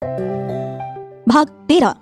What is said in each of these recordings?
भाग 13।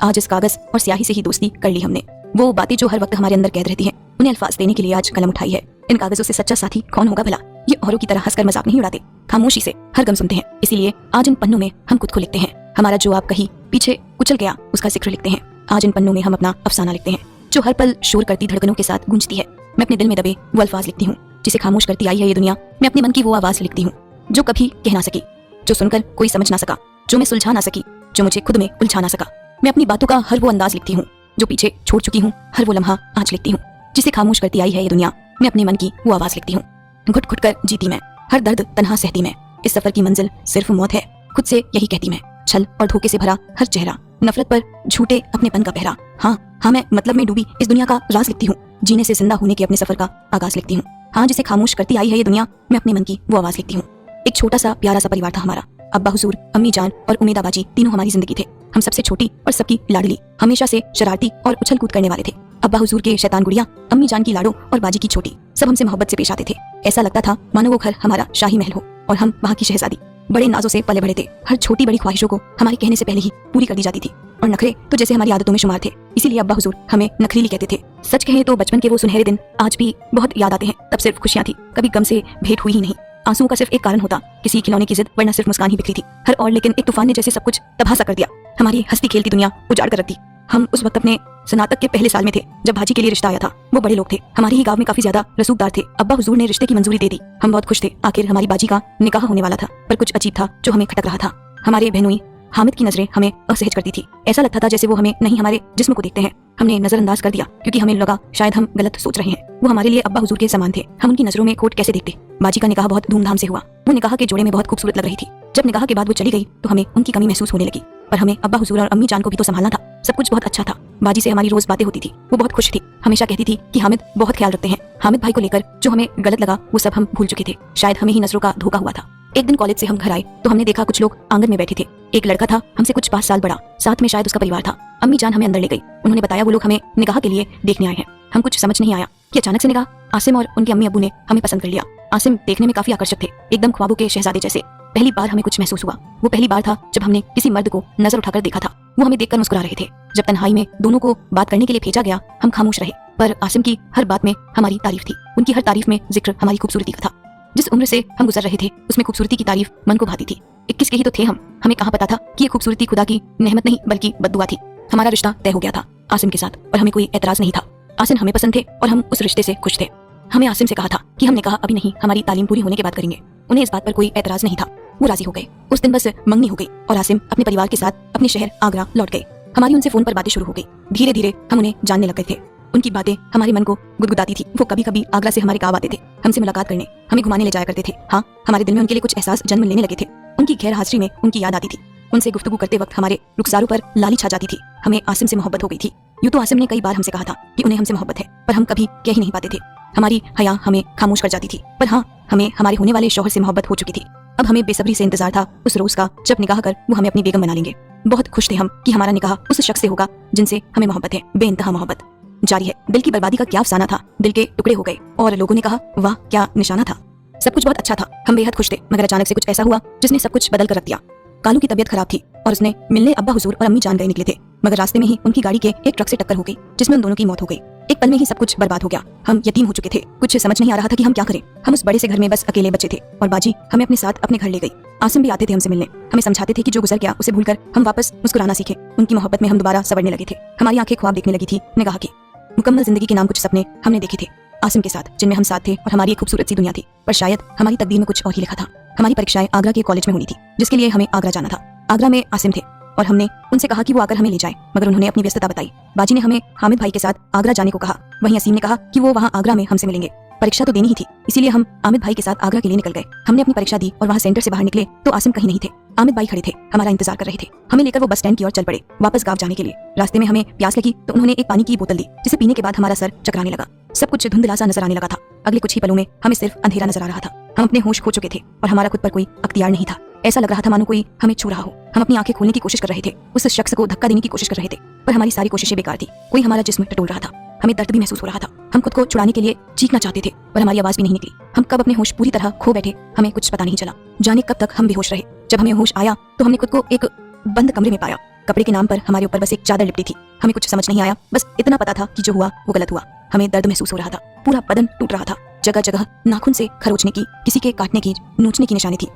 आज इस कागज और स्याही से ही दोस्ती कर ली हमने। वो बातें जो हर वक्त हमारे अंदर कैद रहती हैं, उन्हें अल्फाज देने के लिए आज कलम उठाई है। इन कागजों से सच्चा साथी कौन होगा भला? ये औरों की तरह हंसकर मजाक नहीं उड़ाते, खामोशी से हर गम सुनते हैं। इसीलिए आज इन पन्नों में हम खुद को लिखते हैं। हमारा जो आप कहीं पीछे कुचल गया उसका जिक्र लिखते हैं। आज इन पन्नों में हम अपना अफसाना लिखते हैं, जो हर पल शोर करती धड़कनों के साथ गूंजती है। मैं अपने दिल में दबे वो अल्फाज लिखती हूँ जिसे खामोश करती आई है ये दुनिया। मैं अपने मन की वो आवाज लिखती हूँ जो कभी कह ना सकी, जो सुनकर कोई समझ ना सका, जो मैं सुलझा ना सकी, जो मुझे खुद में उलझा ना सका। मैं अपनी बातों का हर वो अंदाज लिखती हूँ जो पीछे छोड़ चुकी हूँ। हर वो लम्हा आज लिखती हूँ जिसे खामोश करती आई है ये दुनिया। मैं अपने मन की वो आवाज लिखती हूँ। घुट घुट कर जीती मैं, हर दर्द तन्हा सहती मैं। इस सफर की मंजिल सिर्फ मौत है, खुद से यही कहती मैं। छल और धोखे से भरा हर चेहरा, नफरत पर झूठे अपनेपन का पहरा। हाँ मैं मतलब में डूबी इस दुनिया का राज लिखती हूँ। जीने से जिंदा होने के अपने सफर का आगाज लिखती हूँ। हाँ, जिसे खामोश करती आई है ये दुनिया। मैं अपने मन की वो आवाज लिखती हूँ। एक छोटा सा प्यारा सा परिवार था हमारा। अब्बा हुजूर, अम्मी जान और उमेदा बाजी तीनों हमारी जिंदगी थे। हम सबसे छोटी और सबकी लाडली, हमेशा से शरारती और उछल कूद करने वाले थे। अब्बा हुजूर के शैतान गुड़िया, अम्मी जान की लाडो और बाजी की छोटी, सब हमसे मोहब्बत से पेश आते थे। ऐसा लगता था मानो वो घर हमारा शाही महल हो और हम वहाँ की शहजादी। बड़े नाजों से पले बड़े थे। हर छोटी बड़ी ख्वाहिशों को हमारे कहने से पहले ही पूरी कर दी जाती थी। और नखरे तो जैसे हमारी आदतों में शुमार थे, इसीलिए अब्बा हुजूर हमें नखरीली कहते थे। सच कहें तो बचपन के वो सुनहरे दिन आज भी बहुत याद आते हैं। तब सिर्फ खुशियां थी, कभी गम से भेंट हुई ही नहीं। आंसुओं का सिर्फ एक कारण होता, किसी खिलौने की जिद, वरना सिर्फ मुस्कान ही बिखरी थी हर और। लेकिन एक तूफान ने जैसे सब कुछ तबाह सा कर दिया। हमारी हंसती खेलती दुनिया उजाड़ कर रख दी। हम उस वक्त अपने स्नातक के पहले साल में थे जब भाजी के लिए रिश्ता आया था। वो बड़े लोग थे, हमारे ही गांव में काफी ज्यादा रसूखदार थे। अब्बा हुजूर ने रिश्ते की मंजूरी दे दी। हम बहुत खुश थे। आखिर हमारी बाजी का निकाह होने वाला था। पर कुछ अजीब था जो हमें खटक रहा था। हमारे बहनोई हामिद की नजरें हमें असहज करती थी। ऐसा लगता था जैसे वो हमें नहीं, हमारे जिस्म को देखते हैं। हमने नजरअंदाज कर दिया क्योंकि हमें लगा शायद हम गलत सोच रहे हैं। वो हमारे लिए अब्बा हुजूर के समान थे। हम उनकी नजरों में खोट कैसे देखते। बाजी का निकाह बहुत धूमधाम से हुआ। वो निकाह के जोड़े में बहुत खूबसूरत लग रही थी। जब निकाह के बाद वो चली गई तो हमें उनकी कमी महसूस होने लगी। पर हमें अब्बा हुजूर और अम्मी जान को भी तो संभालना था। सब कुछ बहुत अच्छा था। बाजी से हमारी रोज बातें होती थी। वो बहुत खुश थी, हमेशा कहती थी कि हामिद बहुत ख्याल रखते हैं। हामिद भाई को लेकर जो हमें गलत लगा वो सब हम भूल चुके थे। शायद हमें ही नजरों का धोखा हुआ था। एक दिन कॉलेज से हम घर आए तो हमने देखा कुछ लोग आंगन में बैठे थे। एक लड़का था हमसे कुछ 5 साल बड़ा, साथ में शायद उसका परिवार था। अम्मी जान हमें अंदर ले गई। उन्होंने बताया वो लोग हमें निकाह के लिए देखने आए हैं। हम कुछ समझ नहीं आया कि अचानक से निकाह। आसिम और उनके अम्मी अब्बू ने हमें पसंद कर लिया। आसिम देखने में काफी आकर्षक थे, एकदम ख्वाबों के शहजादे जैसे। पहली बार हमें कुछ महसूस हुआ। वो पहली बार था जब हमने किसी मर्द को नजर उठाकर देखा था। वो हमें देखकर मुस्कुरा रहे थे। जब तन्हाई में दोनों को बात करने के लिए भेजा गया हम खामोश रहे। पर आसिम की हर बात में हमारी तारीफ थी। उनकी हर तारीफ में जिक्र हमारी खूबसूरती का था। जिस उम्र से हम गुजर रहे थे उसमें खूबसूरती की तारीफ मन को भाती थी। 21 के ही तो थे हम। हमें कहाँ पता था कि ये खूबसूरती खुदा की नेमत नहीं बल्कि बद्दुआ थी। हमारा रिश्ता तय हो गया था आसिम के साथ और हमें कोई एतराज नहीं था। आसिम हमें पसंद थे और हम उस रिश्ते से खुश थे। हमें आसिम से कहा था कि हम निकाह अभी नहीं, हमारी तालीम पूरी होने के बाद करेंगे। उन्हें इस बात पर कोई एतराज नहीं था। वो राजी हो गए। उस दिन बस मंगनी हो गई और आसिम अपने परिवार के साथ अपने शहर आगरा लौट गए। हमारी उनसे फोन पर बातें शुरू हो गई। धीरे धीरे हम उन्हें जानने लग गए थे। उनकी बातें हमारे मन को गुदगुदाती थी। वो कभी कभी आगरा से हमारे गांव आते थे, हमसे मुलाकात करने, हमें घुमाने ले जाया करते थे। हाँ, हमारे दिल में उनके लिए कुछ एहसास जन्म लेने लगे थे। उनकी गैर हाजिरी में उनकी याद आती थी। उनसे गुफ्तगू करते वक्त हमारे रुखसारों पर लाली छा जाती थी। हमें आसिम से मोहब्बत हो गई थी। यूं तो आसिम ने कई बार हमसे कहा था कि उन्हें हमसे मोहब्बत है, पर हम कभी कह ही नहीं पाते थे। हमारी हया हमें खामोश कर जाती थी। पर हाँ, हमें हमारे होने वाले शौहर से मोहब्बत हो चुकी थी। अब हमें बेसब्री से इंतजार था उस रोज का जब निकाह कर वो हमें अपनी बेगम बना लेंगे। बहुत खुश थे हम कि हमारा निकाह उस शख्स से होगा जिनसे हमें मोहब्बत है, बेइंतहा मोहब्बत जारी है। दिल की बर्बादी का क्या अफसाना था। दिल के टुकड़े हो गए और लोगों ने कहा वाह क्या निशाना था। सब कुछ बहुत अच्छा था, हम बेहद खुश थे। मगर अचानक से कुछ ऐसा हुआ जिसने सब कुछ बदल कर रख दिया। कालू की तबीयत खराब थी और उसने मिलने अब्बा हुजूर और अम्मी जान गए निकले थे। मगर रास्ते में ही उनकी गाड़ी के एक ट्रक से टक्कर हो गई जिसमें उन दोनों की मौत हो गई। एक पल में ही सब कुछ बर्बाद हो गया। हम यतीम हो चुके थे। कुछ समझ नहीं आ रहा था कि हम क्या करें। हम उस बड़े से घर में बस अकेले बच्चे थे और बाजी हमें अपने साथ अपने घर ले गई। आसिम भी आते थे हमसे मिलने, हमें समझाते थे कि जो गुजर गया उसे भूलकर हम वापस मुस्कुराना सीखें। उनकी मोहब्बत में हम दोबारा संवरने लगे थे। हमारी आंखें ख्वाब देखने लगी थी निगाह की। मुकम्मल जिंदगी के नाम कुछ सपने हमने देखे थे आसिम के साथ, जिनमें हम साथ थे और हमारी एक खूबसूरत सी दुनिया थी। पर शायद हमारी तकदीर में कुछ और ही लिखा था। हमारी परीक्षाएं आगरा के कॉलेज में होनी थी जिसके लिए हमें आगरा जाना था। आगरा में आसिम थे और हमने उनसे कहा कि वो आकर हमें ले जाए, मगर उन्होंने अपनी व्यस्तता बताई। बाजी ने हमें हामिद भाई के साथ आगरा जाने को कहा। वहीं असीम ने कहा कि वो वहाँ आगरा में हमसे मिलेंगे। परीक्षा तो देनी ही थी, इसीलिए हम आमिद भाई के साथ आगरा के लिए निकल गए। हमने अपनी परीक्षा दी और वहाँ सेंटर से बाहर निकले तो आसिम कहीं नहीं थे। आमिद भाई खड़े थे, हमारा इंतजार कर रहे थे। हमें लेकर वो बस स्टैंड की ओर चल पड़े वापस गांव जाने के लिए। रास्ते में हमें प्यास लगी तो उन्होंने एक पानी की बोतल दी जिसे पीने के बाद हमारा सर चकराने लगा। सब कुछ धुंधला सा नजर आने लगा था। अगले कुछ ही पलों में हमें सिर्फ अंधेरा नजर आ रहा था। हम अपने होश खो चुके थे और हमारा खुद पर कोई अख्तियार नहीं था। ऐसा लग रहा था मानो कोई हमें छू रहा हो। हम अपनी आंखें खोलने की कोशिश कर रहे थे, उस शख्स को धक्का देने की कोशिश कर रहे थे, पर हमारी सारी कोशिशें बेकार थी। कोई हमारा जिस्म टटोल रहा था। हमें दर्द भी महसूस हो रहा था। हम खुद को छुड़ाने के लिए चीखना चाहते थे पर हमारी आवाज भी नहीं निकली। हम कब अपने होश पूरी तरह खो बैठे हमें कुछ पता नहीं चला। जाने कब तक हम बेहोश रहे। जब हमें होश आया तो हमने खुद को एक बंद कमरे में पाया। कपड़े के नाम पर हमारे ऊपर बस एक चादर लिपटी थी। हमें कुछ समझ नहीं आया, बस इतना पता था कि जो हुआ वो गलत हुआ। हमें दर्द महसूस हो रहा था, पूरा बदन टूट रहा था, जगह जगह नाखून से खरोचने की, किसी के काटने की, नोचने की निशानी थी।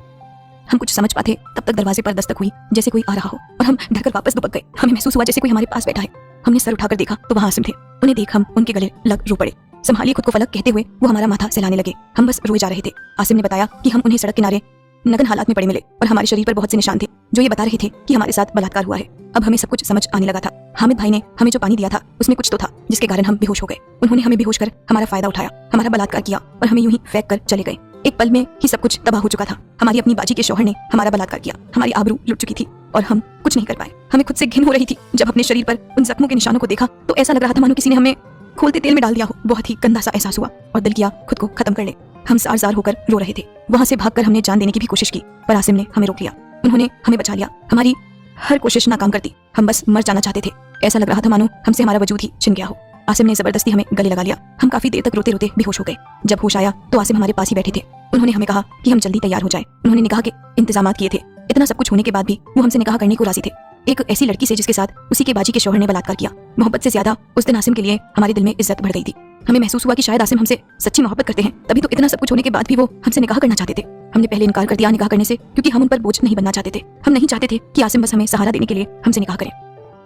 हम कुछ समझ पाते तब तक दरवाजे पर दस्तक हुई, जैसे कोई आ रहा हो, और हम डरकर वापस दुबक गए। हमें महसूस हुआ जैसे कोई हमारे पास बैठा है। हमने सर उठाकर देखा तो वहाँ आसिम थे। उन्हें देख हम उनके गले लग रो पड़े। संभालिए खुद को फलक कहते हुए वो हमारा माथा सहलाने लगे। हम बस रोए जा रहे थे। आसिम ने बताया कि हम उन्हें सड़क किनारे नग्न हालात में पड़े मिले और हमारे शरीर पर बहुत से निशान थे जो ये बता रहे थे कि हमारे साथ बलात्कार हुआ है। अब हमें सब कुछ समझ आने लगा था। हामिद भाई ने हमें जो पानी दिया था उसमें कुछ तो था जिसके कारण हम बेहोश हो गए। उन्होंने हमें बेहोश कर हमारा फायदा उठाया, हमारा बलात्कार किया और हमें यूं ही फेंक कर चले गए। एक पल में ही सब कुछ तबाह हो चुका था। हमारी अपनी बाजी के शौहर ने हमारा बलात्कार किया, हमारी आबरू लुट चुकी थी और हम कुछ नहीं कर पाए। हमें खुद से घिन हो रही थी। जब अपने शरीर पर उन जख्मों के निशानों को देखा तो ऐसा लग रहा था मानो किसी ने हमें खोलते तेल में डाल दिया हो। बहुत ही गंदा सा एहसास हुआ और दिल किया खुद को खत्म कर ले। हम जार जार होकर रो रहे थे। वहां से भागकर हमने जान देने की भी कोशिश की, पर आसिम ने हमें रोक लिया। उन्होंने हमें बचा लिया। हमारी हर कोशिश नाकाम कर दी। हम बस मर जाना चाहते थे। ऐसा लग रहा था मानो हमसे हमारा वजूद ही छिन गया हो। आसिम ने जबरदस्ती हमें गले लगा लिया। हम काफी देर तक रोते रोते बेहोश हो गए। जब होश आया तो आसिम हमारे पास ही बैठे थे। उन्होंने हमें कहा कि हम जल्दी तैयार हो जाएं। उन्होंने निकाह के इंतजाम किए थे। इतना सब कुछ होने के बाद भी वो हमसे निकाह करने को राजी थे, एक ऐसी लड़की से जिसके साथ उसी के बाजी के शौहर ने बलात्कार किया। मोहब्बत से ज्यादा उस दिन आसिम के लिए हमारे दिल में इज्जत बढ़ गई थी। हमें महसूस हुआ कि शायद आसिम हमसे सच्ची मोहब्बत करते हैं, तभी तो इतना सब कुछ होने के बाद भी वो हमसे निकाह करना चाहते थे। हमने पहले इनकार कर दिया निकाह करने से, क्योंकि हम उन पर बोझ नहीं बनना चाहते थे। हम नहीं चाहते थे कि आसिम बस हमें सहारा देने के लिए हमसे निकाह करे।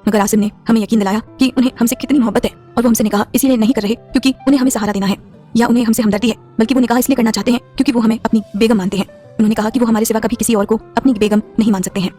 मगर आसिम ने हमें यकीन दिलाया कि उन्हें हमसे कितनी मोहब्बत है और वो हमसे निकाह इसीलिए नहीं कर रहे क्योंकि उन्हें हमें सहारा देना है या उन्हें हमसे हमदर्दी है, बल्कि वो निकाह इसलिए करना चाहते हैं क्योंकि वो हमें अपनी बेगम मानते हैं। उन्होंने कहा कि वो हमारे सिवा कभी किसी और को अपनी बेगम नहीं मान सकते हैं।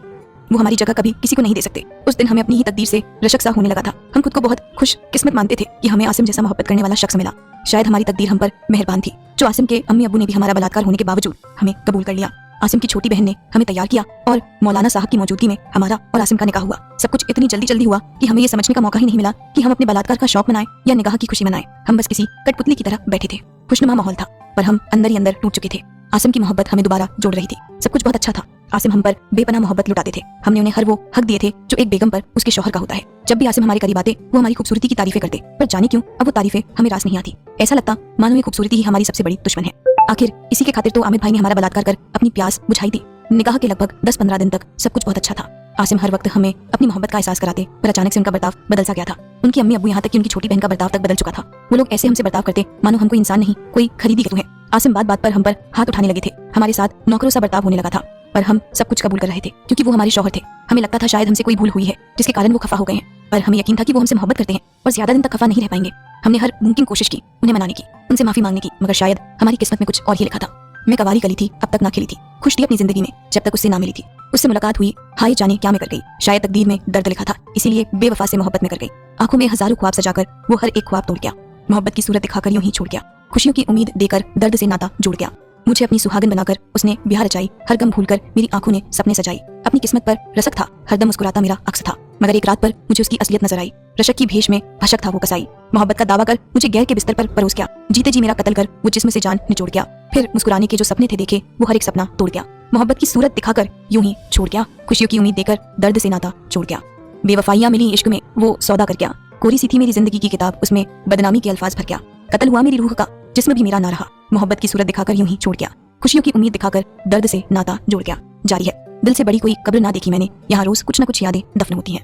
वो हमारी जगह कभी किसी को नहीं दे सकते। उस दिन हमें अपनी ही तकदीर से रशक सा होने लगा था। हम खुद को बहुत खुश किस्मत मानते थे कि हमें आसिम जैसा मोहब्बत करने वाला शख्स मिला। शायद हमारी तकदीर हम पर मेहरबान थी जो आसिम के अम्मी अब्बू ने भी हमारा बलात्कार होने के बावजूद हमें कबूल कर लिया। आसिम की छोटी बहन ने हमें तैयार किया और मौलाना साहब की मौजूदगी में हमारा और आसिम का निकाह हुआ। सब कुछ इतनी जल्दी जल्दी हुआ कि हमें ये समझने का मौका ही नहीं मिला कि हम अपने बलात्कार का शौक मनाएं या निकाह की खुशी मनाएं। हम बस किसी कठपुतली की तरह बैठे थे। खुशनुमा माहौल था, पर हम अंदर ही अंदर टूट चुके थे। आसिम की मोहब्बत हमें दोबारा जोड़ रही थी। सब कुछ बहुत अच्छा था। आसिम हम पर बेपनाह मोहब्बत लुटाते थे। हमने उन्हें हर वो हक दिए थे जो एक बेगम पर उसके शौहर का होता है। जब भी आसिम हमारे करीब आते वो हमारी खूबसूरती की तारीफें करते, पर जाने क्यों अब वो तारीफें हमें रास नहीं आती। ऐसा लगता मानो ये खूबसूरती ही हमारी सबसे बड़ी दुश्मन है। आखिर इसी के खातिर तो आमिर भाई ने हमारा बलात्कार कर अपनी प्यास बुझाई थी। निकाह के लगभग 10-15 दिन तक सब कुछ बहुत अच्छा था। आसिम हर वक्त हमें अपनी मोहब्बत का एहसास कराते, पर अचानक से उनका बर्ताव बदल सा गया था। उनकी अम्मी अब्बू यहाँ तक कि उनकी छोटी बहन का बर्ताव तक बदल चुका था। वो लोग ऐसे हमसे बर्ताव करते मानो हम कोई इंसान नहीं, कोई खरीदी गए हैं। आसिम बात बात पर हम पर हाथ उठाने लगे थे। हमारे साथ नौकरों सा बर्ताव होने लगा था, पर हम सब कुछ कबूल कर रहे थे क्योंकि वो हमारे शौहर थे। हमें लगता था शायद हमसे कोई भूल हुई है जिसके कारण वो खफा हो गए हैं, पर हमें यकीन था कि वो हमसे मोहब्बत करते हैं और ज्यादा दिन तक खफा नहीं रह पाएंगे। हमने हर मुमकिन कोशिश की उन्हें मनाने की, उनसे माफी मांगने की, मगर शायद हमारी किस्मत में कुछ और ही लिखा था। मैं कवारी कली थी, अब तक ना खिली थी, खुश थी अपनी जिंदगी में जब तक उससे ना मिली थी। उससे मुलाकात हुई, हाय जाने क्या मैं कर गई। शायद तकदीर में दर्द लिखा था, इसीलिए बेवफा से मोहब्बत में कर गई। आंखों में हजारों ख्वाब सजाकर वो हर एक ख्वाब तोड़ गया। मोहब्बत की सूरत दिखाकर यूं ही छोड़ गया। खुशियों की उम्मीद देकर दर्द से नाता जोड़ गया। मुझे अपनी सुहागन बनाकर उसने ब्याह रचाई। हर गम भूलकर मेरी आंखों ने सपने सजाई। अपनी किस्मत पर रसक था, हरदम मुस्कुराता मेरा अक्स था, मगर एक रात पर मुझे उसकी असलियत नजर आई। रशक की भेष में भशक था वो कसाई। मोहब्बत का दावा कर मुझे गैर के बिस्तर पर परोस गया। जीते जी मेरा कत्ल कर वो जिस्म से जान निचोड़ गया। फिर मुस्कुराने के जो सपने थे देखे वो हर एक सपना तोड़ गया। मोहब्बत की सूरत दिखाकर यूं ही छोड़ गया। खुशियों की उम्मीद देकर दर्द से नाता जोड़ गया। बेवफाइयां मिली इश्क में वो सौदा कर गया। कोरी सी थी मेरी जिंदगी की किताब, उसमें बदनामी के अल्फाज भर गया। कत्ल हुआ मेरी रूह का, जिस्म भी मेरा ना रहा। मोहब्बत की सूरत दिखाकर यूं ही छोड़ गया। खुशियों की उम्मीद दिखाकर दर्द से नाता जोड़ गया। जारी है, दिल से बड़ी कोई कब्र ना देखी मैंने, यहाँ रोज कुछ न कुछ यादें दफन होती हैं।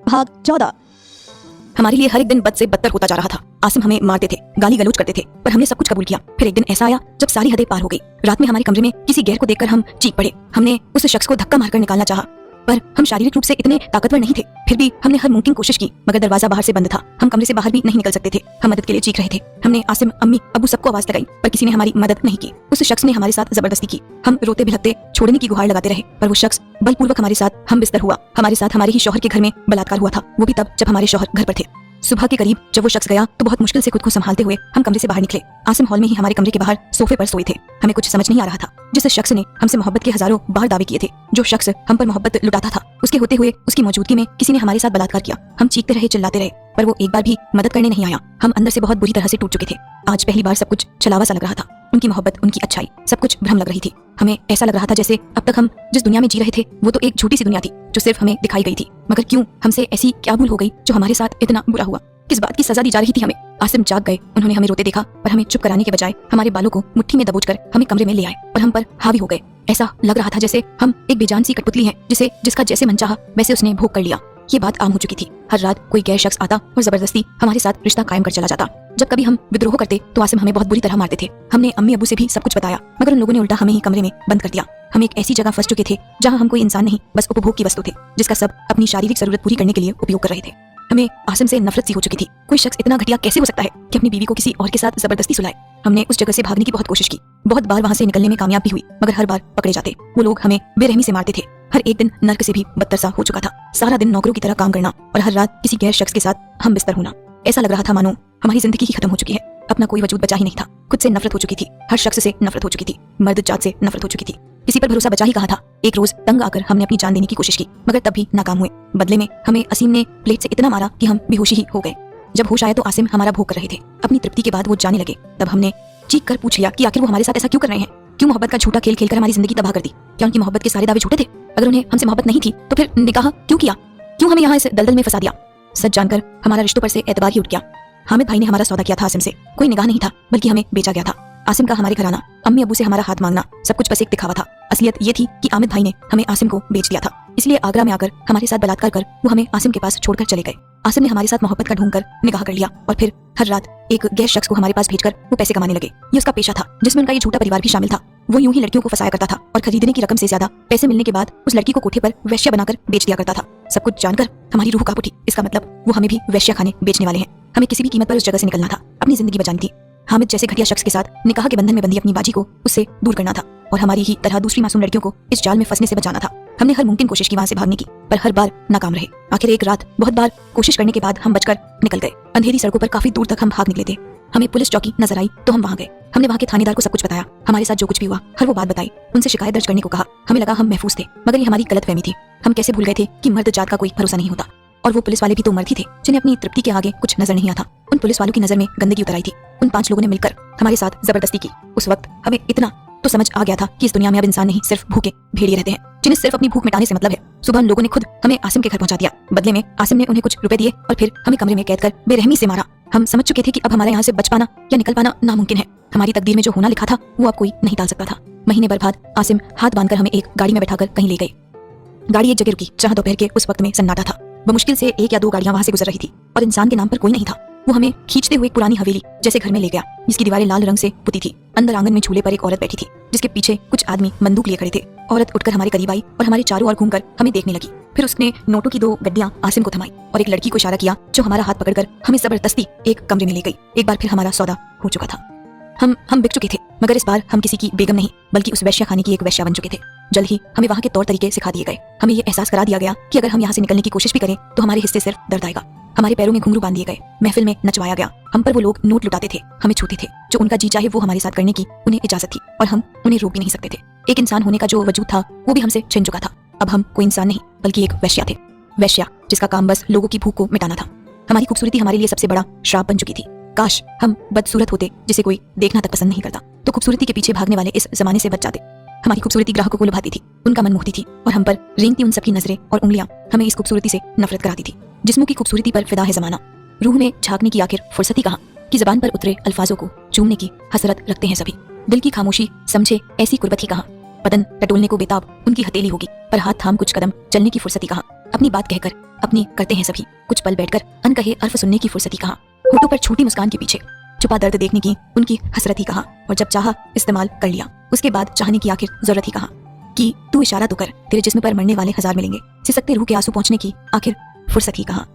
भाग 14। हमारे लिए हर एक दिन बद से बदतर होता जा रहा था। आसिम हमें मारते थे, गाली गलौज करते थे, पर हमने सब कुछ कबूल किया। फिर एक दिन ऐसा आया जब सारी हदें पार हो गई। रात में हमारे कमरे में किसी गैर को देखकर हम चीख पड़े। हमने उस शख्स को धक्का मारकर निकालना चाहा, पर हम शारीरिक रूप से इतने ताकतवर नहीं थे। फिर भी हमने हर मुमकिन कोशिश की, मगर दरवाजा बाहर से बंद था। हम कमरे से बाहर भी नहीं निकल सकते थे। हम मदद के लिए चीख रहे थे। हमने आसिम, अम्मी, अब्बू सबको आवाज लगाई, पर किसी ने हमारी मदद नहीं की। उस शख्स ने हमारे साथ जबरदस्ती की। हम रोते भिलकते छोड़ने की गुहार लगाते रहे, पर वो शख्स बलपूर्वक हमारे साथ हम बिस्तर हुआ। हमारे साथ हमारे ही शौहर के घर में बलात्कार हुआ था, वो भी तब जब हमारे शौहर घर पर थे। सुबह के करीब जब वो शख्स गया तो बहुत मुश्किल से खुद को संभालते हुए हम कमरे से बाहर निकले। आसिम हॉल में ही हमारे कमरे के बाहर सोफे पर सोए थे। हमें कुछ समझ नहीं आ रहा था। जिस शख्स ने हमसे मोहब्बत के हजारों बार दावे किए थे, जो शख्स हम पर मोहब्बत लुटाता था, उसके होते हुए उसकी मौजूदगी में किसी ने हमारे साथ बलात्कार किया। हम चीखते रहे, चिल्लाते रहे, पर वो एक बार भी मदद करने नहीं आया। हम अंदर से बहुत बुरी तरह से टूट चुके थे। आज पहली बार सब कुछ छलावा सा लग रहा था। उनकी मोहब्बत, उनकी अच्छाई, सब कुछ भ्रम लग रही थी। हमें ऐसा लग रहा था जैसे अब तक हम जिस दुनिया में जी रहे थे वो तो एक झूठी सी दुनिया थी जो सिर्फ हमें दिखाई गई थी। मगर क्यों हमसे ऐसी क्या भूल हो गई जो हमारे साथ इतना बुरा हुआ। किस बात की सजा दी जा रही थी हमें? आसिम जाग गए। उन्होंने हमें रोते देखा और हमें चुप कराने के बजाय हमारे बालों को मुट्ठी में दबोचकर हमें कमरे में ले आए और हम पर हावी हो गए। ऐसा लग रहा था जैसे हम एक बेजान सी कठपुतली हैं जिसका जैसे मन चाहा वैसे उसने भोग कर लिया। ये बात आम हो चुकी थी। हर रात कोई गैर शख्स आता और जबरदस्ती हमारे साथ रिश्ता कायम कर चला जाता। जब कभी हम विद्रोह करते तो आसिम हमें बहुत बुरी तरह मारते थे। हमने अम्मी अबू से भी सब कुछ बताया, मगर उन लोगों ने उल्टा हमें ही कमरे में बंद कर दिया। हम एक ऐसी जगह फंस चुके थे जहाँ हम कोई इंसान नहीं, बस उपभोग की वस्तु थे, जिसका सब अपनी शारीरिक जरूरत पूरी करने के लिए उपयोग कर रहे थे। हमें आसिम से नफरत सी हो चुकी थी। कोई शख्स इतना घटिया कैसे हो सकता है कि अपनी बीवी को किसी और के साथ जबरदस्ती सुलाए? हमने उस जगह से भागने की बहुत कोशिश की, बहुत बार वहाँ से निकलने में कामयाब भी हुई, मगर हर बार पकड़े जाते। वो लोग हमें बेरहमी से मारते थे। हर एक दिन नर्क से भी बदतर सा हो चुका था। सारा दिन नौकरों की तरह काम करना और हर रात किसी गैर शख्स के साथ हम बिस्तर होना। ऐसा लग रहा था मानो हमारी जिंदगी ही खत्म हो चुकी है। अपना कोई वजूद बचा ही नहीं था। खुद से नफरत हो चुकी थी, हर शख्स से नफरत हो चुकी थी, मर्द जात से नफरत हो चुकी थी। किसी पर भरोसा बचा ही कहा था। एक रोज तंग आकर हमने अपनी जान देने की कोशिश की, मगर तब भी नाकाम हुए। बदले में हमें असीम ने प्लेट से इतना मारा कि हम बेहोशी ही हो गए। जब होश आया तो आसिम हमारा भोग कर रहे थे। अपनी तृप्ति के बाद वो जाने लगे। तब हमने चीख कर पूछ लिया कि आखिर वो हमारे साथ ऐसा क्यों कर रहे हैं? क्यों मोहब्बत का झूठा खेल खेलकर हमारी जिंदगी तबाह कर दी? क्या उनकी मोहब्बत के सारे दावे झूठे थे? अगर उन्हें हमसे मोहब्बत नहीं थी तो फिर निकाह क्यों किया? क्यों हमें यहाँ इस दलदल में फंसा दिया? सच जानकर हमारा रिश्तों पर से एतबार ही उठ गया। हामिद भाई ने हमारा सौदा किया था आसिम से। कोई निगाह नहीं था, बल्कि हमें बेचा गया था। आसिम का हमारे घर आना, अम्मी अबू से हमारा हाथ मांगना, सब कुछ बस एक दिखावा था। असलियत ये थी कि हामिद भाई ने हमें आसिम को बेच दिया था। इसलिए आगरा में आकर हमारे साथ बलात्कार कर वो हमें आसिम के पास छोड़कर चले गए। आसिम ने हमारे साथ मोहब्बत का ढूंढ कर निकाह कर लिया और फिर हर रात एक गैर शख्स को हमारे पास भेजकर वो पैसे कमाने लगे। ये उसका पेशा था, जिसमें उनका ये झूठा परिवार भी शामिल था। वो यूं ही लड़कियों को फंसाया करता था और खरीदने की रकम से ज्यादा पैसे मिलने के बाद उस लड़की को कोठे पर वैश्या बनाकर बेच दिया करता था। सब कुछ जानकर हमारी रूह कांप उठी। इसका मतलब वो हमें भी वैश्या खाने बेचने वाले हैं। हमें किसी भी कीमत पर उस जगह से निकलना था, अपनी जिंदगी बचानी थी। हामिद जैसे घटिया शख्स के साथ निकाह के बंधन में बंधी अपनी बाजी को उससे दूर करना था और हमारी ही तरह दूसरी मासूम लड़कियों को इस जाल में फंसने से बचाना था। हमने हर मुमकिन कोशिश की वहां से भागने की, पर हर बार नाकाम रहे। आखिर एक रात बहुत बार कोशिश करने के बाद हम बचकर निकल गए। अंधेरी सड़कों पर काफी दूर तक हम भाग निकले थे। हमें पुलिस चौकी नजर आई तो हम वहां गए। हमने वहां के थानेदार को सब कुछ बताया, हमारे साथ जो कुछ भी हुआ हर वो बात बताई, उनसे शिकायत दर्ज करने को कहा। हमें लगा हम महफूज थे, मगर ये हमारी गलतफहमी थी। हम कैसे भूल गए थे कि मर्द जात का कोई भरोसा नहीं होता। और वो पुलिस वाले भी तो मर्द ही थे, जिन्हें अपनी तृप्ति के आगे कुछ नजर नहीं आता। उन पुलिस वालों की नजर में गंदगी उतर आई थी। उन 5 लोगों ने मिलकर हमारे साथ जबरदस्ती की। उस वक्त हमें इतना तो समझ आ गया था कि इस दुनिया में अब इंसान नहीं, सिर्फ भूखे भेड़िए रहते हैं, जिन्हें सिर्फ अपनी भूख मिटाने से मतलब है। सुबह उन लोगों ने खुद हमें आसिम के घर पहुंचा दिया। बदले में आसिम ने उन्हें कुछ रुपए दिए और फिर हमें कमरे में कैद कर बेरहमी से मारा। हम समझ चुके थे कि अब हमारे यहाँ से बच पाना या निकल पाना नामुमकिन है। हमारी तकदीर में जो होना लिखा था वो अब कोई नहीं टाल सकता था। महीने भर बाद आसिम हाथ बांधकर हमें एक गाड़ी में बैठाकर कहीं ले गए। गाड़ी एक जगह रुकी जहाँ दोपहर के उस वक्त में सन्नाटा था। बमुश्किल से 1 या 2 गाड़ियां वहां से गुजर रही थी और इंसान के नाम पर कोई नहीं था। वो हमें खींचते हुए एक पुरानी हवेली जैसे घर में ले गया, जिसकी दीवारें लाल रंग से पुती थी। अंदर आंगन में झूले पर एक औरत बैठी थी, जिसके पीछे कुछ आदमी बंदूक लिए खड़े थे। औरत उठकर हमारे करीब आई और हमारे चारों ओर घूमकर हमें देखने लगी। फिर उसने नोटों की 2 गड्डियां आसिम को थमाई और एक लड़की को इशारा किया, जो हमारा हाथ पकड़कर हमें जबरदस्ती एक कमरे में ले गई। एक बार फिर हमारा सौदा हो चुका था। हम बिक चुके थे, मगर इस बार हम किसी की बेगम नहीं, बल्कि उस वैश्या खाने की एक वैश्या बन चुके थे। जल्द ही हमें वहाँ के तौर तरीके सिखा दिए गए। हमें ये एहसास करा दिया गया कि अगर हम यहाँ से निकलने की कोशिश भी करें तो हमारे हिस्से सिर्फ दर्द आएगा। हमारे पैरों में घुंघरू बांध दिए गए, महफिल में नचवाया गया। हम पर वो लोग नोट लुटाते थे, हमें छूते थे। जो उनका जी चाहे वो हमारे साथ करने की उन्हें इजाजत थी और हम उन्हें रोक भी नहीं सकते थे। एक इंसान होने का जो वजूद था वो भी हमसे छिन चुका था। अब हम कोई इंसान नहीं, बल्कि एक वैश्या थे। वैश्या जिसका काम बस लोगों की भूख को मिटाना था। हमारी खूबसूरती हमारे लिए सबसे बड़ा श्राप बन चुकी थी। काश हम बदसूरत होते, जिसे कोई देखना तक पसंद नहीं करता, तो खूबसूरती के पीछे भागने वाले इस जमाने से बच जाते। हमारी खूबसूरती ग्राहकों को लुभाती थी, उनका मन मोहती थी और हम पर रेंगती उन सबकी नजरें और उंगलियां हमें इस खूबसूरती से नफरत कराती थी। जिस्मों की खूबसूरती पर फिदा है जमाना, रूह में झांकने की आखिर फुर्सती कहाँ कि जबान पर उतरे अल्फाजों को चूमने की हसरत रखते हैं सभी। दिल की खामोशी समझे ऐसी कुर्बत ही कहाँ। बदन टटोलने को बेताब उनकी हथेली होगी, पर हाथ थाम कुछ कदम चलने की फुर्सती कहाँ। अपनी बात कहकर अपनी करते हैं सभी, कुछ पल बैठकर अनकहे अर्फ सुनने की फुर्सती कहाँ। होठों पर छोटी मुस्कान के पीछे छुपा दर्द देखने की उनकी हसरत ही कहाँ। और जब चाहा इस्तेमाल कर लिया, उसके बाद चाहने की आखिर जरूरत ही कहाँ। कि तू इशारा तो कर, तेरे जिस्म पर मरने वाले 1000 मिलेंगे, सिसकते रूह के आंसू पहुंचने की आखिर फुर्सत ही कहाँ।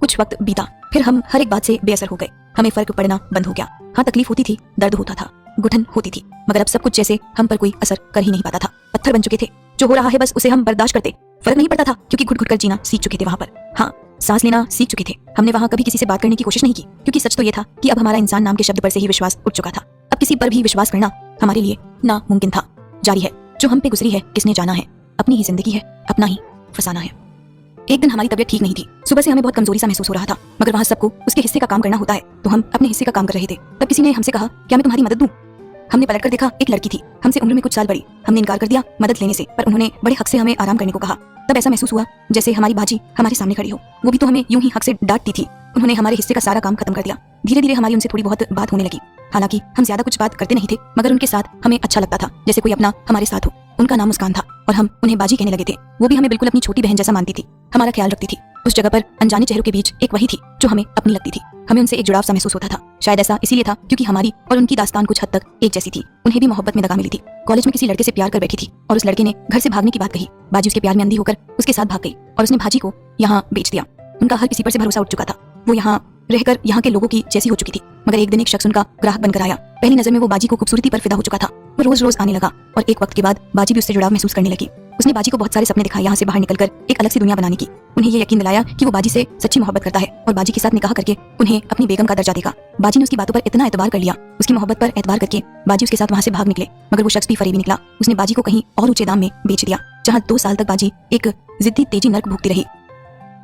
कुछ वक्त बीता, फिर हम हर एक बात से बेअसर हो गए। हमें फर्क पड़ना बंद हो गया। हाँ, तकलीफ होती थी, दर्द होता था, घुटन होती थी, मगर अब सब कुछ जैसे हम पर कोई असर कर ही नहीं पाता था। पत्थर बन चुके थे। जो हो रहा है बस उसे हम बर्दाश्त करते। फर्क नहीं पड़ता था, क्योंकि घुट घुट कर जीना सीख चुके थे वहां पर। हाँ, सांस लेना सीख चुके थे। हमने वहां कभी किसी से बात करने की कोशिश नहीं की, क्योंकि सच तो ये था कि अब हमारा इंसान नाम के शब्द पर से ही विश्वास उठ चुका था। अब किसी पर भी विश्वास करना हमारे लिए नामुमकिन था। जारी है जो हम पे गुजरी है, किसने जाना है। अपनी ही जिंदगी है, अपना ही फसाना है। एक दिन हमारी तबीयत ठीक नहीं थी। सुबह से हमें बहुत कमजोरी सा महसूस हो रहा था, मगर वहाँ सबको उसके हिस्से का काम करना होता है, तो हम अपने हिस्से का काम कर रहे थे। तब किसी ने हमसे कहा, क्या मैं तुम्हारी मदद दूं? हमने पलटकर देखा, एक लड़की थी, हमसे उम्र में कुछ साल बड़ी। हमने इनकार कर दिया मदद लेने से, पर उन्होंने बड़े हक से हमें आराम करने को कहा। तब ऐसा महसूस हुआ जैसे हमारी बाजी हमारे सामने खड़ी हो। वो भी तो हमें यूं ही हक से डांटती थी। उन्होंने हमारे हिस्से का सारा काम खत्म कर दिया। धीरे धीरे हमारी उनसे थोड़ी बहुत बात होने लगी। हालांकि हम ज्यादा कुछ बात करते नहीं थे, मगर उनके साथ हमें अच्छा लगता था, जैसे कोई अपना हमारे साथ हो। उनका नाम मुस्कान था और हम उन्हें बाजी कहने लगे थे। वो भी हमें बिल्कुल अपनी छोटी बहन जैसा मानती थी, हमारा ख्याल रखती थी। उस जगह पर अनजाने चेहरों के बीच एक वही थी जो हमें अपनी लगती थी। हमें उनसे एक जुड़ाव सा महसूस होता था। शायद ऐसा इसीलिए था क्योंकि हमारी और उनकी दास्तान कुछ हद तक एक जैसी थी। उन्हें भी मोहब्बत में दगा मिली थी। कॉलेज में किसी लड़के से प्यार कर बैठी थी और उस लड़के ने घर से भागने की बात कही। बाजी उसके प्यार में अंधी होकर उसके साथ भाग गई और उसने भाजी को यहाँ बेच दिया। उनका हर किसी पर से भरोसा उठ चुका था। वो यहाँ रहकर यहाँ के लोगों की जैसी हो चुकी थी। मगर एक दिन एक शख्स उनका ग्राहक बनकर आया। पहली नजर में वो बाजी को खूबसूरती पर फिदा हो चुका था। वो रोज रोज आने लगा और एक वक्त के बाद बाजी भी उससे जुड़ाव महसूस करने लगी। उसने बाजी को बहुत सारे सपने दिखाए, यहाँ से बाहर निकलकर एक अलग सी दुनिया बनाने की। उन्हें ये यकीन दिलाया कि वो बाजी से सच्ची मोहब्बत करता है और बाजी के साथ निकाह करके उन्हें अपनी बेगम का दर्जा देगा। बाजी ने उसकी बातों पर इतना एतबार कर लिया, उसकी मोहब्बत पर एतबार करके बाजी उसके साथ वहाँ से भाग निकले। मगर वो शख्स भी फरेबी निकला। उसने बाजी को कहीं और ऊंचे दाम में बेच दिया, जहाँ 2 साल तक बाजी एक जिद्दी तेजी नर्क भूखती रही।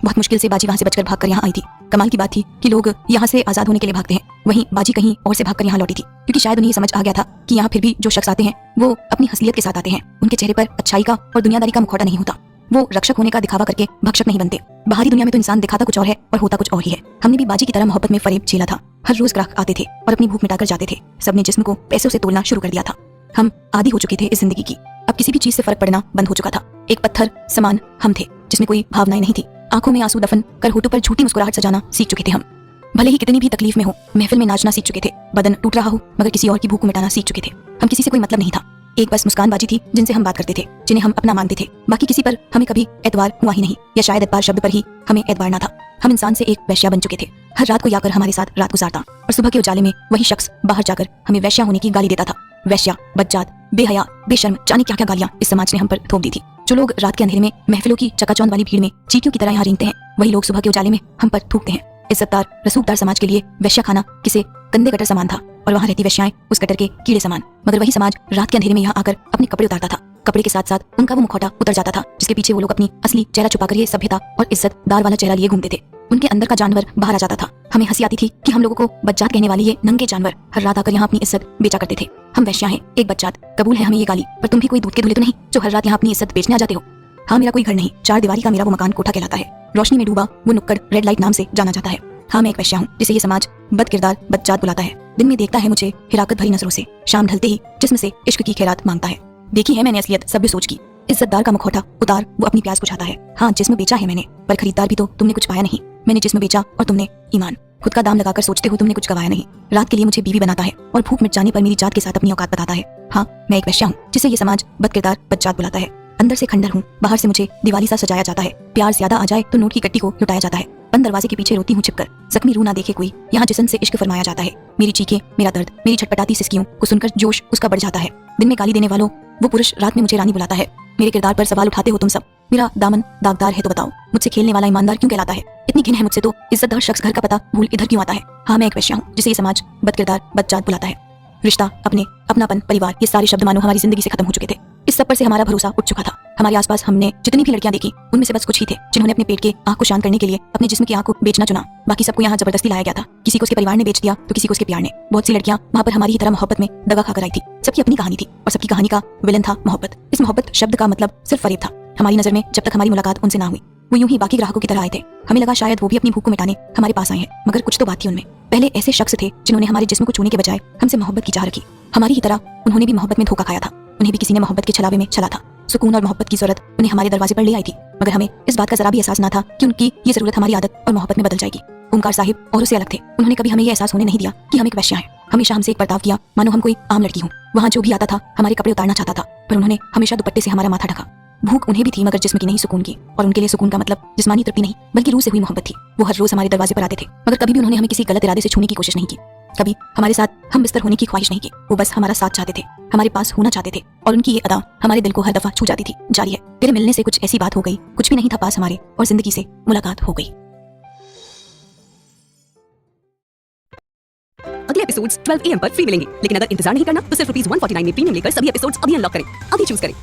बहुत मुश्किल से बाजी वहाँ से बचकर भागकर यहाँ आई थी। कमाल की बात थी कि लोग यहाँ से आजाद होने के लिए भागते हैं, वहीं बाजी कहीं और से भागकर यहाँ लौटी थी, क्योंकि शायद उन्हें समझ आ गया था कि यहाँ फिर भी जो शख्स आते हैं वो अपनी हसीयत के साथ आते हैं। उनके चेहरे पर अच्छाई का और दुनियादारी का मुखौटा नहीं होता। वो रक्षक होने का दिखावा करके भक्षक नहीं बनते। बाहरी दुनिया में तो इंसान दिखाता कुछ और है और होता कुछ और ही है। हमने भी बाजी की तरह मोहब्बत में फरेब झेला था। हर रोज ग्राहक आते थे और अपनी भूख मिटाकर जाते थे। सबने जिस्म को पैसों से तोलना शुरू कर दिया था। हम आदी हो चुके थे इस जिंदगी की। अब किसी भी चीज से फर्क पड़ना बंद हो चुका था। एक पत्थर समान हम थे जिसमें कोई भावनाएं नहीं थी। आंखों में आंसू दफन कर होठों पर झूठी मुस्कुराहट सजाना सीख चुके थे हम। भले ही कितनी भी तकलीफ में हो, महफिल में नाचना सीख चुके थे। बदन टूट रहा हो मगर किसी और की भूख को मिटाना सीख चुके थे। हम किसी से कोई मतलब नहीं था। एक बस मुस्कान बाजी थी जिनसे हम बात करते थे, जिन्हें हम अपना मानते थे। बाकी किसी पर हमें कभी एतबार हुआ ही नहीं, या शायद एतबार शब्द पर ही हमें एतबार ना था। हम इंसान से एक वैश्या बन चुके थे। हर रात को आकर हमारे साथ रात गुजारता और सुबह के उजाले में वही शख्स बाहर जाकर हमें वैश्या होने की गाली देता था। वैश्या, बज्जात, बेहया, बेशर्म, जाने क्या क्या गालियां इस समाज ने हम पर थोप दी थी। जो लोग रात के अंधेरे में महफिलों की चकाचौंध वाली भीड़ में चींटियों की तरह यहाँ रेंगते हैं, वही लोग सुबह के उजाले में हम पर थूकते हैं। इज्जतदार रसूखदार समाज के लिए वैश्या खाना किसे कंधे कटर समान था और वहाँ रहती वैश्याएं उस कटर के कीड़े समान। मगर वही समाज रात के अंधेरे में यहाँ आकर अपने कपड़े उतारता था। कपड़े के साथ साथ उनका वो मुखौटा उतर जाता था जिसके पीछे वो लोग अपनी असली चेहरा छुपाकर ये सभ्यता और इज्जतदार वाला चेहरा लिए घूमते थे। उनके अंदर का जानवर बाहर आ जाता था। हमें हंसी आती थी कि हम लोगों को बच्चात कहने वाले ये नंगे जानवर हर रात आकर यहाँ अपनी इज्जत बेचा करते थे। हम वैश्या हैं, एक बच्चात। कबूल है हमें ये गाली, पर तुम भी कोई दूध के धुले तो नहीं जो हर रात यहाँ अपनी इज्जत बेचने आ जाते हो। हाँ, मेरा कोई घर नहीं, 4 दीवारी का मेरा वो मकान कोठा कहलाता है। रोशनी में डूबा वो नुक्कड़ रेड लाइट नाम से जाना जाता है। हाँ, मैं एक वैश्या हूँ जिसे ये समाज बद किरदार बच्चात बुलाता है। दिन में देखता है मुझे हिराकत भरी नजरों से, शाम ढलते ही जिस्म से इश्क की खैरात मांगता है। देखी है मैंने असलियत सभ्य सोच की। इज्जतदार का मुखौटा उतार वो अपनी प्यास बुझाता है। हाँ, जिस्म बेचा है मैंने, पर खरीदार भी तो तुमने कुछ पाया नहीं। मैंने जिस्म बेचा और तुमने ईमान। खुद का दाम लगाकर सोचते हो तुमने कुछ गवाया नहीं। रात के लिए मुझे बीवी बनाता है और भूख मिट जाने पर मेरी जात के साथ अपनी औकात बताता है। हाँ, मैं एक वैश्या हूँ जिसे ये समाज बद किरदार बच्चात बुलाता है। अंदर से खंडर हूँ, बाहर से मुझे दिवाली सा सजाया जाता है। प्यार ज्यादा आ जाए तो नोट की गट्टी को लुटाया जाता है। बंद दरवाजे के पीछे रोती हूँ छिपकर, जख्मी रूह ना देखे कोई, यहाँ जिस्म से इश्क फरमाया जाता है। मेरी चीखें, मेरा दर्द, मेरी छटपटाती सिसकियों को सुनकर जोश उसका बढ़ जाता है। दिन में गाली देने वालों, वो पुरुष रात में मुझे रानी बुलाता है। मेरे किरदार पर सवाल उठाते हो तुम सब। मेरा दामन दागदार है तो बताओ, मुझसे खेलने वाला ईमानदार क्यों कहलाता है? इतनी घिन है मुझसे तो इज्जतदार शख्स घर का पता भूल इधर क्यों आता है? हाँ, मैं एक वैश्या हूँ जिसे ये समाज बद किरदार बच्चात बुलाता है। रिश्ता, अपने, अपनापन, परिवार, ये सारे शब्द मानो हमारी जिंदगी से खत्म हो चुके थे। इस सब पर से हमारा भरोसा उठ चुका था। हमारे आसपास हमने जितनी भी लड़कियां देखी उनमें से बस कुछ ही थे जिन्होंने अपने पेट के आंख को शांत करने के लिए अपने जिस्म की आंख को बेचना चुना। बाकी सबको यहाँ जबरदस्ती लाया गया था। किसी को उसके परिवार ने बेच दिया तो किसी को उसके प्यार ने। बहुत सी लड़कियां वहाँ पर हमारी ही तरह मोहब्बत में दगा खाकर आई थी। सबकी अपनी कहानी थी और सबकी कहानी का विलन था मोहब्बत। इस मोहब्बत शब्द का मतलब सिर्फ फरेब था। हमारी नजर में जब तक हमारी मुलाकात उनसे ना हुई, वो यूं ही बाकी ग्राहकों की तरह आए थे। हमें लगा शायद वो भी अपनी भूख को मिटाने हमारे पास आए हैं, मगर कुछ तो बात थी उनमें। पहले ऐसे शख्स थे जिन्होंने हमारे जिस्म को छूने के बजाय हमसे मोहब्बत की चाह रखी। हमारी ही तरह उन्होंने भी मोहब्बत में धोखा खाया था। उन्हें भी किसी ने मोहब्बत के छलावे में चला था। सुकून और मोहब्बत की जरूरत उन्हें हमारे दरवाजे पर ले आई थी, मगर हमें इस बात का जरा भी एहसास ना था कि उनकी ये जरूरत हमारी आदत और मोहब्बत में बदल जाएगी। ओमकार साहिब और उससे अलग थे। उन्होंने कभी हमें ये एहसास होने नहीं दिया कि हम एक वैश्या हैं। हमेशा हमसे एक बर्ताव किया मानो हम कोई आम लड़की हूँ। वहाँ जो भी आता था हमारे कपड़े उतारना चाहता था, पर उन्होंने हमेशा दुपट्टे से हमारा माथा ढका। भूख उन्हें भी थी मगर जिस्म की नहीं, सुकून की। और उनके लिए सुकून का मतलब जिस्मानी तृप्ति नहीं बल्कि रूह से हुई मोहब्बत थी। वो हर रोज हमारे दरवाजे पर आते थे, मगर कभी भी उन्होंने हमें किसी गलत इरादे से छूने की कोशिश नहीं की। कभी हमारे साथ हम बिस्तर होने की ख्वाहिश नहीं की। वो बस हमारा साथ चाहते थे, हमारे पास होना चाहते थे, और उनकी ये अदा हमारे दिल को हर दफा छू जाती थी। जारी है, तेरे मिलने से कुछ ऐसी बात हो गई, कुछ भी नहीं था पास हमारे, और जिंदगी से मुलाकात हो गई। अगले एपिसोड्स 12 AM पर फ्री मिलेंगे, लेकिन अगर इंतजार नहीं करना तो सिर्फ ₹149 में प्रीमियम लेकर सभी एपिसोड्स अभी अनलॉक करें। अभी चूज करें।